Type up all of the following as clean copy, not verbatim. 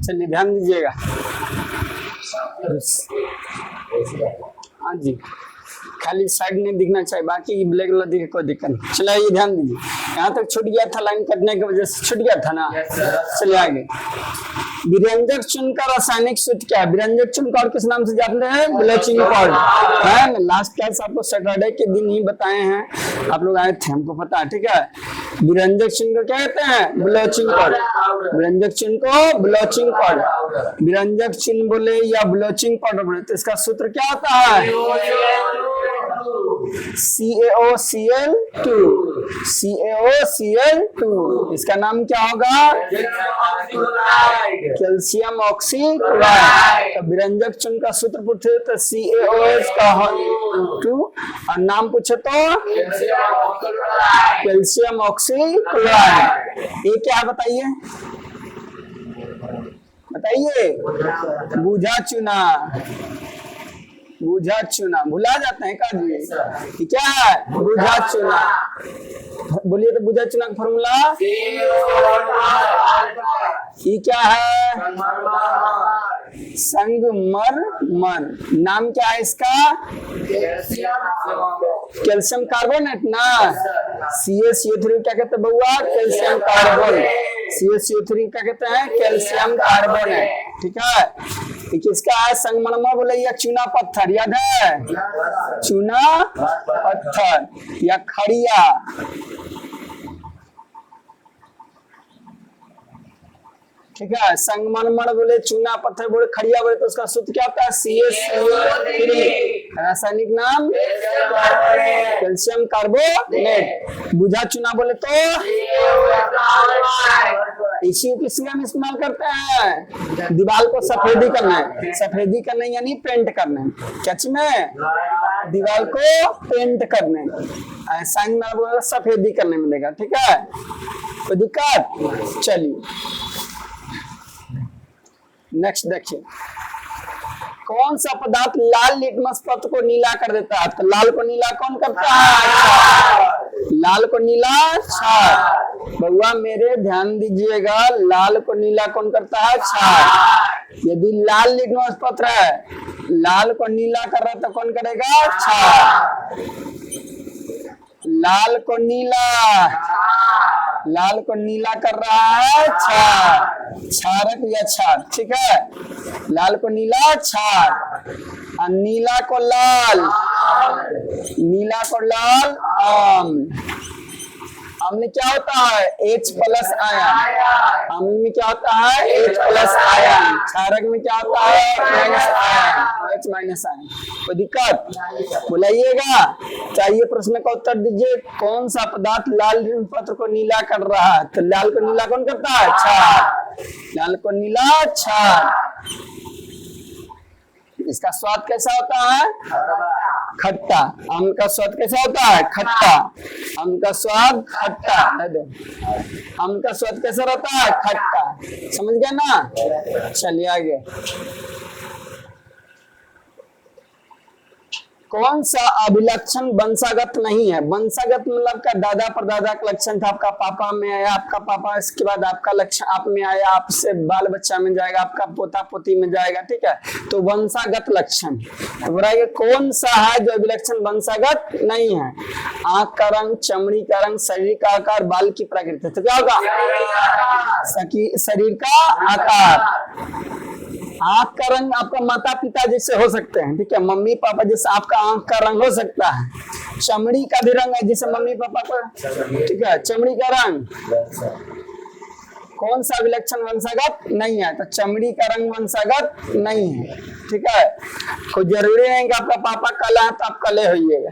चलिए ध्यान दीजिएगा। हाँ जी, खाली साइड नहीं दिखना चाहिए, बाकी ब्लैक वाला दिखे कोई दिक्कत नहीं। चलिए ये ध्यान दीजिए, यहाँ तक छूट गया था, लाइन कटने की वजह से छूट गया था ना। चलिए आगे, विरंजक चिन्ह का रासायनिक सूत्र क्या है? विरंजक चिन्ह का और किस नाम से जानते हैं? ब्लीचिंग पाउडर है। लास्ट क्लास आपको सैटरडे के दिन ही बताए हैं, आप लोग आए थे, हमको पता है, ठीक है। विरंजक चिन्ह को क्या कहते हैं? Bleaching powder. विरंजक चिन्ह को ब्लीचिंग पाउडर, विरंजक चिन्ह बोले या ब्लीचिंग पाउडर बोले तो इसका सूत्र क्या होता है? CaOCl2। CaOCl2, इसका नाम क्या होगा? Calcium oxychloride. तो विरंजक चिन्ह का सूत्र पूछे तो CaOH2 और नाम पूछे तो कैल्शियम ऑक्सीक्लोराइड। ये क्या है बताइए? बताइए। बूझा चूना। बूझा चूना, भुला जाते हैं का जी? क्या है? बूझा चूना। बोलिए तो बूझा चूना का फॉर्मूला ये क्या है? संगमरमर। नाम क्या है इसका? कैल्शियम कार्बोनेट ना। CaCO3 क्या कहते हैं बउआ? Calcium carbonate. CaCO3 क्या कहते हैं? कैल्शियम कार्बोनेट, ठीक है। किसका है? संगमरमर बोले या चूना पत्थर, याद है? चूना पत्थर या खड़िया। ठीक है, संगमरमर बोले, चूना पत्थर बोले, खड़िया बोले तो उसका सूत्र क्या होता है? CaCO3। रासायनिक नाम कैल्शियम कार्बोनेट। बुझा चूना बोले तो इसी किसका हम इस्तेमाल करते हैं? दीवार को सफेदी करना है। सफेदी करने यानी पेंट करने, क्या में? दीवार को पेंट करने, सफेदी करने में देगा, ठीक है। कोई दिक्कत? चलिए नेक्स्ट देखिए, कौन सा पदार्थ लाल लिटमस पत्र को नीला कर देता है? तो लाल को नीला कौन करता है? लाल को नीला क्षार। बउआ मेरे ध्यान दीजिएगा, लाल को नीला कौन करता है? क्षार। यदि लाल लिटमस पत्र है, लाल को नीला कर रहा है तो कौन करेगा? क्षार। लाल को नीला, लाल को नीला कर रहा है क्षार, क्षारक या क्षार, ठीक है। लाल को नीला क्षार और नीला को लाल, नीला को लाल अम्ल। अम्ल में क्या होता है? H+ ion. अम्ल में क्या होता है? H+ ion. क्षारक में क्या होता है? H- ion. कोई दिक्कत? बुलाइएगा। चाहिए प्रश्न का उत्तर दीजिए, कौन सा पदार्थ लाल पत्र को नीला कर रहा है? तो लाल को नीला कौन करता है? क्षार। लाल को नीला क्षार। इसका स्वाद कैसा होता है? खट्टा। आम का स्वाद कैसा होता है? खट्टा। आम का स्वाद खट्टा है। आम का स्वाद कैसा रहता है? खट्टा। समझ गया ना? चलिए आगे, कौन सा अभिलक्षण वंशागत नहीं है? वंशागत मतलब का दादा परदादा का लक्षण था, आपका पापा में आया, आपका पापा, इसके बाद आपका लक्षण आप में आया, आपसे बाल बच्चा में जाएगा, आपका पोता पोती में जाएगा, ठीक है। तो वंशागत लक्षण तो बताइए कौन सा है जो अभिलक्षण वंशागत नहीं है? आंख का रंग, चमड़ी का रंग, शरीर का आकार, बाल की प्रकृति। तो क्या होगा? शरीर का आकार। आंख का रंग आपका माता पिता जैसे हो सकते हैं, ठीक है, मम्मी पापा जैसे आपका आंख का रंग हो सकता है। चमड़ी का भी रंग है जैसे मम्मी पापा को, ठीक है, चमड़ी का रंग। कौन सा विलक्षण वंशागत नहीं है? तो चमड़ी का रंग वंशागत नहीं है, ठीक है। कोई जरूरी नहीं कि आपका पापा काला है तो आप काले होइएगा,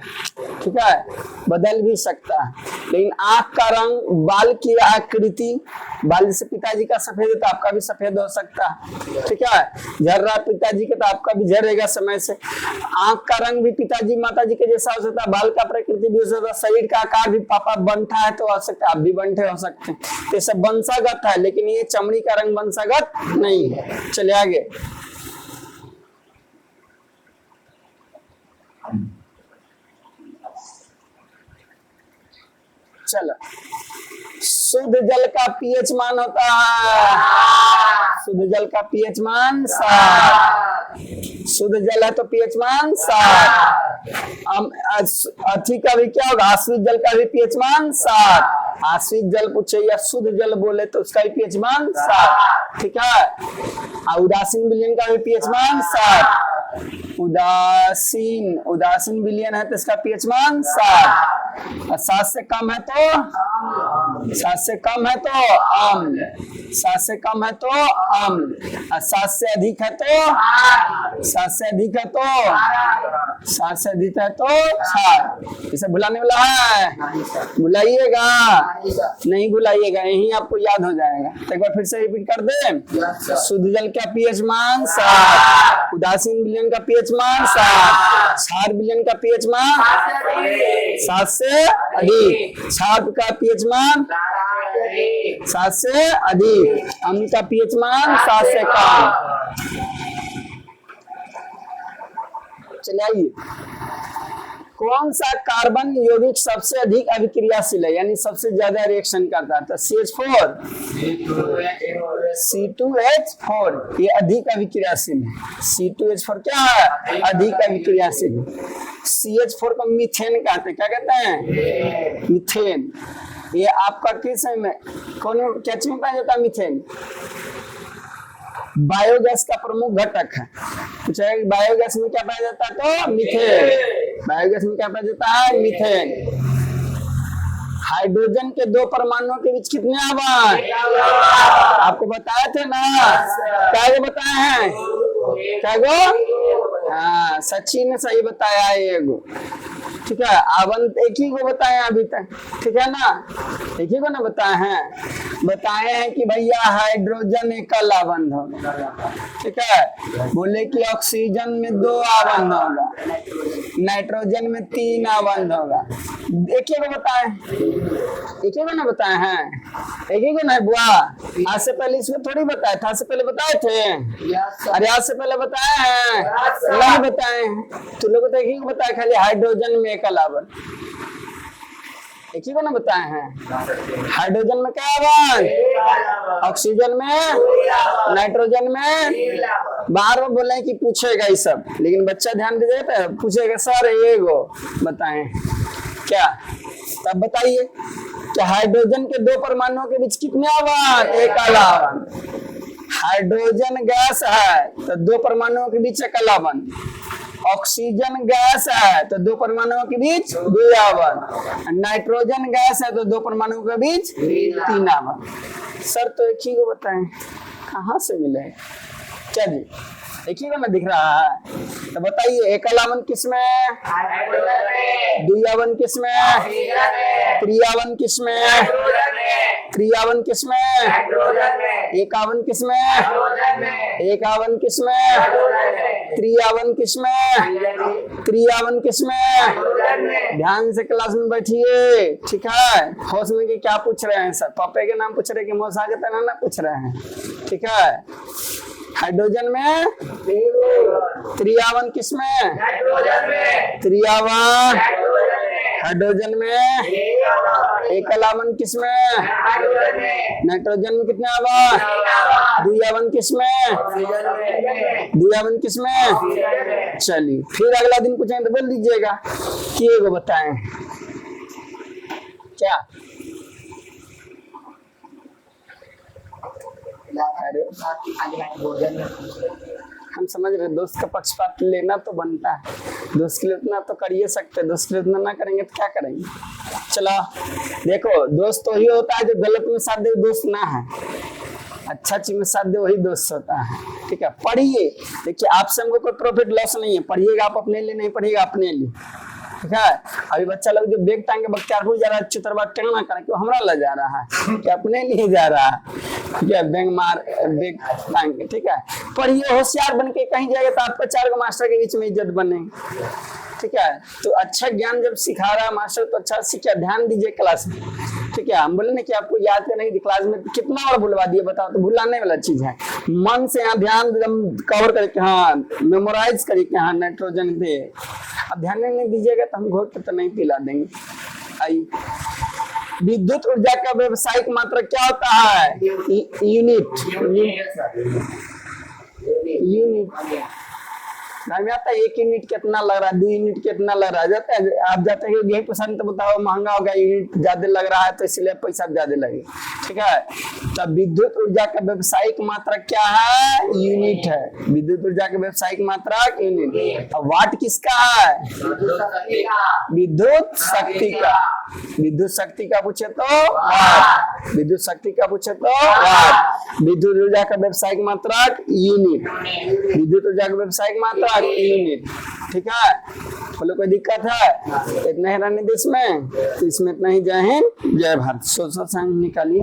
ठीक है, बदल भी सकता है। लेकिन आंख का रंग, बाल की आकृति, बाल जैसे पिताजी का सफेद है तो आपका भी सफेद हो सकता है, ठीक है। झड़ रहा पिताजी के तो आपका भी झड़ेगा समय से। आंख का रंग भी पिताजी माताजी के जैसा हो सकता है, बाल का प्रकृति भी हो सकता है, शरीर का आकार भी पापा बनता है तो हो सकता है, आप भी बनते हो सकते हैं। ये सब वंशागत है, लेकिन ये चमड़ी का रंग वंशागत नहीं है। चलिए आगे, चलो, शुद्ध जल का पीएच मान होता है, शुद्ध जल का पीएच मान 7, शुद्ध जल है तो पीएच मान 7। अथी का भी क्या होगा, आश्रित जल का भी पीएच मान 7। आश्रित जल पूछे या शुद्ध जल बोले तो उसका भी पीएच मान 7, ठीक है। और उदासीन विलयन का भी पीएच मान 7। उदासीन विलयन है तो इसका पीएच मान 7। और 7 से कम है तो 7 से कम है तो अम्ल, 7 से कम है तो अम्ल, और 7 से अधिक है तो 7 से अधिक है तो 7 से अधिक है तो क्षार। इसे भुलाने वाला है, भुलाइएगा नहीं, भुलाइएगा, यही आपको याद हो जाएगा। तो एक बार फिर से रिपीट कर दे, शुद्ध जल का पीएच मान 7, उदासीन विलयन का पीएच मान 7, क्षार विलयन का पीएच मान 7 से अधिक, क्षार का पीएच मान 7 से अधिक, अम्ल का पीएच मान 7 से कम। चलिए, कौन सा कार्बन यौगिक सबसे अधिक अभिक्रियाशील है, यानी सबसे ज्यादा रिएक्शन करता है? तो CH4, C2H4 ये अधिक अभिक्रियाशील है। C2H4 क्या है? अधिक अभिक्रियाशील है। CH4 को मीथेन कहते हैं, क्या कहते हैं? मीथेन। ये आपका किस में कौन क्या चीज में पाया जाता है? मीथेन बायोगैस का प्रमुख घटक है। पूछा बायोगैस में क्या पाया जाता है? तो मीथेन। बायोगैस में क्या पाया जाता है? मीथेन। हाइड्रोजन के 2 परमाणुओं के बीच कितने आवन? आपको बताए थे ना, क्या बताए हैं? क्या गो? हाँ, सचिन ने सही बताया एगो, ठीक है। आवंत एक ही को बताए अभी तक, ठीक है ना, एक ही को ना बताए हैं कि भैया हाइड्रोजन एकल आबंध होगा, ठीक है। बोले कि ऑक्सीजन में 2 आबंध होगा, नाइट्रोजन में 3 आबंध होगा। एक ही को बताए, एक ही को ना बताए हैं, एक ही को ना बुआ। आज से पहले इसको थोड़ी बताया था, आज से पहले बताए थे? अरे आज से पहले बताए हैं? नहीं बताए हैं। तो लोग एक ही को बताया खाली हाइड्रोजन में एकल आबंध, एक ही को ना बताए हैं। हाइड्रोजन में क्या आबंध? ऑक्सीजन में, नाइट्रोजन में। बार बार बोले कि पूछेगा ये सब, लेकिन बच्चा ध्यान दीजिएगा, पूछेगा सर एगो बताएं क्या, तब बताइए कि हाइड्रोजन के 2 परमाणुओं के बीच कितने आबंध? एकल आबंध। हाइड्रोजन गैस है तो 2 परमाणुओं के बीच एकल आबंध। ऑक्सीजन गैस है तो 2 परमाणुओं के बीच 2 आबंध। नाइट्रोजन गैस है तो 2 परमाणुओं के बीच 3 आबंध। सर तो एक ही को बताएं, कहाँ से मिले? क्या जी, एक ही को ना दिख रहा है? तो बताइए एकल आबंध किसमें? द्विआबंध किसमें? त्रिआबंध किसमें? त्रिआबंध किसमें? एकाबंध किसमें? एकाबंध किसमें? त्रिआबंध किसमें? त्रिआबंध किसमें? ध्यान से क्लास में बैठिए, ठीक है। होश में क्या पूछ रहे हैं सर? पापे के नाम पूछ रहे हैं कि मौसा के तना ना पूछ रहे हैं, ठीक है। हाइड्रोजन में त्रिआबंध किसमें? त्रिआबंध हाइड्रोजन में। एकल आबंध किसमें? नाइट्रोजन में कितने आबंध? द्विआबंध किसमें? द्विआबंध किसमें? चलिए फिर अगला दिन पूछेंगे तो बोल दीजिएगा कि एगो बताएं क्या। हम समझ रहे दोस्त का पक्षपात लेना तो बनता है, दोस्त के लिए उतना तो कर ही सकते, दोस्त के लिए उतना ना करेंगे तो क्या करेंगे। चलो देखो, दोस्त तो ही होता है जो गलत में साथ दे, दोस्त ना है। अच्छा चीज में साथ दे वही दोस्त होता है, ठीक है। पढ़िए, देखिए आपसे हमको कोई प्रॉफिट लॉस नहीं है, पढ़िएगा आप अपने लिए, नहीं पढ़िएगा अपने लिए, ठीक है। अभी बच्चा लोग जो बैग टांग के बख्तियारपुर जा रहा है, चित्रवा टेढ़ा ना करे, क्यों हमरा ला जा रहा है कि अपने लिए जा रहा है, ठीक है। बैग टांग के, ठीक है। पढ़िए, होशियार बन के कहीं जाएगा तो आपको 4 मास्टर के बीच में इज्जत बनेगी, ठीक है। तो अच्छा ज्ञान जब सिखा रहा है मास्टर तो अच्छा सीखा, ध्यान दीजिए क्लास में, ठीक है। हम बोले ना कि आपको याद नहीं थी क्लास में, कितना बार भुलवा दिए बताओ, तो भुलाने वाला चीज है। मन से यहाँ ध्यान कवर करके, हाँ मेमोराइज करके, हाँ नाइट्रोजन दे। अब ध्यान नहीं दीजिएगा तो हम घोट तो नहीं पिला देंगे। आइए विद्युत ऊर्जा का व्यवसायिक मात्रक क्या होता है? यूनिट। यूनिट में आता है 1 यूनिट कितना लग रहा है, 2 यूनिट कितना लग रहा है, जाता है आप जाते हैं यही पसंद तो बताओ महंगा होगा, यूनिट ज्यादा लग रहा है तो इसलिए पैसा ज्यादा लगे। ठीक है, तब विद्युत ऊर्जा का व्यवसायिक मात्रक क्या है? यूनिट है। विद्युत ऊर्जा का व्यवसायिक मात्रक यूनिट। अब वाट किसका है? विद्युत शक्ति का। विद्युत शक्ति का पूछे तो वाट, विद्युत शक्ति का पूछे तो वाट। विद्युत ऊर्जा का व्यवसायिक मात्रक यूनिट, विद्युत ऊर्जा का व्यवसायिक मात्रक यूनिट। ठीक है, बोलो कोई दिक्कत है? इतना ही रणनीति इसमें, तो इसमें इतना ही। जय हिंद जय भारत। सोशल साइंस निकालिए।